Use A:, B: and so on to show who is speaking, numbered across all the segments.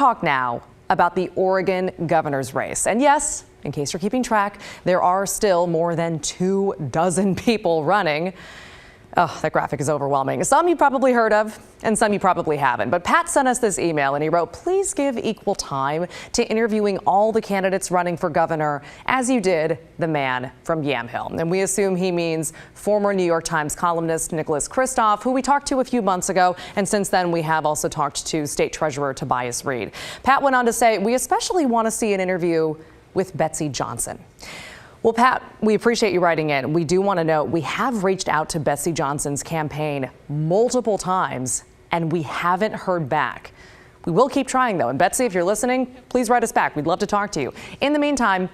A: Talk now about the Oregon governor's race. And yes, in case you're keeping track, there are still more than 24 people running. Oh, that graphic is overwhelming. Some you probably heard of and some you probably haven't. But Pat sent us this email and he wrote, please give equal time to interviewing all the candidates running for governor as you did the man from Yamhill. And we assume he means former New York Times columnist Nicholas Kristof, who we talked to a few months ago. And since then, we have also talked to State Treasurer Tobias Reed. Pat went on to say, we especially want to see an interview with Betsy Johnson. Well, Pat, we appreciate you writing in. We do want to know we have reached out to Betsy Johnson's campaign multiple times and we haven't heard back. We will keep trying, though. And Betsy, if you're listening, please write us back. We'd love to talk to you. In the meantime,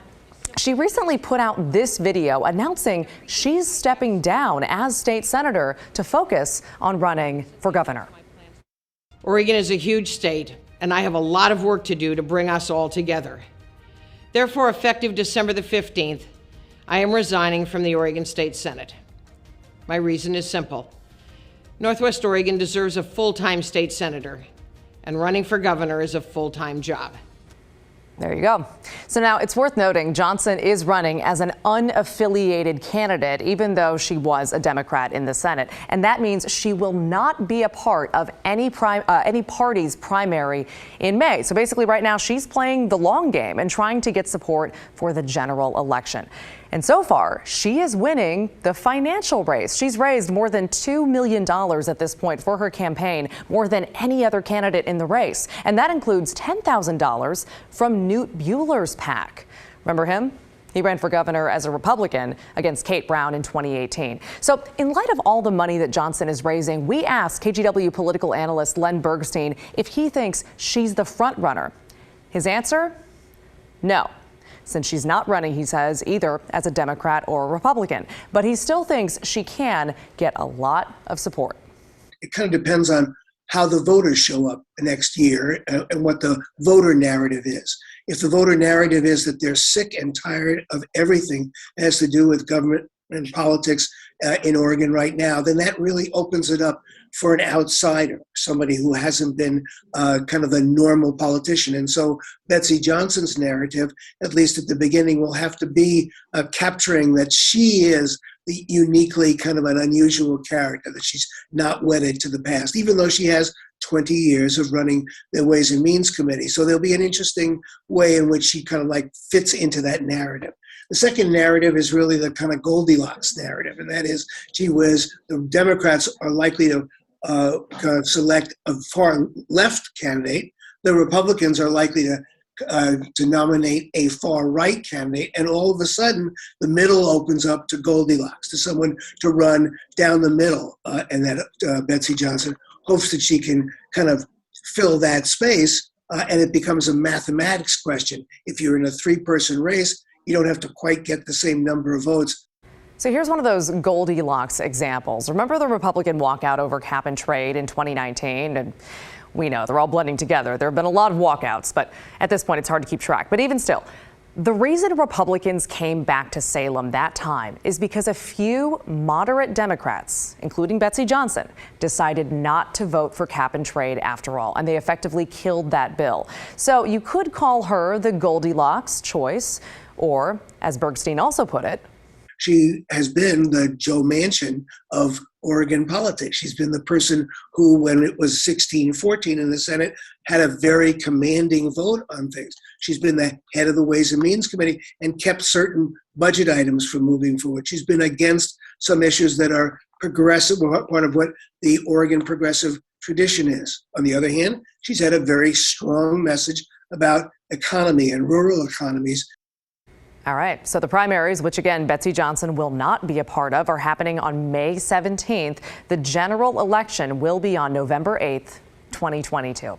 A: she recently put out this video announcing she's stepping down as state senator to focus on running for governor.
B: Oregon is a huge state, and I have a lot of work to do to bring us all together. Therefore, effective December the 15th, I am resigning from the Oregon State Senate. My reason is simple. Northwest Oregon deserves a full-time state senator, and running for governor is a full-time job.
A: There you go. So now it's worth noting Johnson is running as an unaffiliated candidate, even though she was a Democrat in the Senate. And that means she will not be a part of any party's primary in May. So basically right now she's playing the long game and trying to get support for the general election. And so far, she is winning the financial race. She's raised more than $2 million at this point for her campaign, more than any other candidate in the race. And that includes $10,000 from Newt Bueller's PAC. Remember him? He ran for governor as a Republican against Kate Brown in 2018. So in light of all the money that Johnson is raising, we asked KGW political analyst Len Bergstein if he thinks she's the front runner. His answer? No. Since she's not running, he says, either as a Democrat or a Republican. But he still thinks she can get a lot of support.
C: It kind of depends on how the voters show up next year and what the voter narrative is. If the voter narrative is that they're sick and tired of everything that has to do with government and politics in Oregon right now, then that really opens it up for an outsider, somebody who hasn't been kind of a normal politician. And so Betsy Johnson's narrative, at least at the beginning, will have to be capturing that she is the uniquely kind of an unusual character, that she's not wedded to the past, even though she has 20 years of running the Ways and Means Committee. So there'll be an interesting way in which she kind of like fits into that narrative. The second narrative is really the kind of Goldilocks narrative, and that is, gee whiz, the Democrats are likely to select a far left candidate. The Republicans are likely to nominate a far right candidate, and all of a sudden the middle opens up to Goldilocks, to someone to run down the middle, and that Betsy Johnson hopes that she can kind of fill that space, and it becomes a mathematics question. If you're in a three-person race, you don't have to quite get the same number of votes.
A: So here's one of those Goldilocks examples. Remember the Republican walkout over cap and trade in 2019? And we know they're all blending together. There have been a lot of walkouts, but at this point it's hard to keep track. But even still, the reason Republicans came back to Salem that time is because a few moderate Democrats, including Betsy Johnson, decided not to vote for cap and trade after all, and they effectively killed that bill. So you could call her the Goldilocks choice, or, as Bergstein also put it,
C: she has been the Joe Manchin of Oregon politics. She's been the person who, when it was 16-14 in the Senate, had a very commanding vote on things. She's been the head of the Ways and Means Committee and kept certain budget items from moving forward. She's been against some issues that are progressive, part of what the Oregon progressive tradition is. On the other hand, she's had a very strong message about economy and rural economies.
A: All right, so the primaries, which again Betsy Johnson will not be a part of, are happening on May 17th. The general election will be on November 8th, 2022.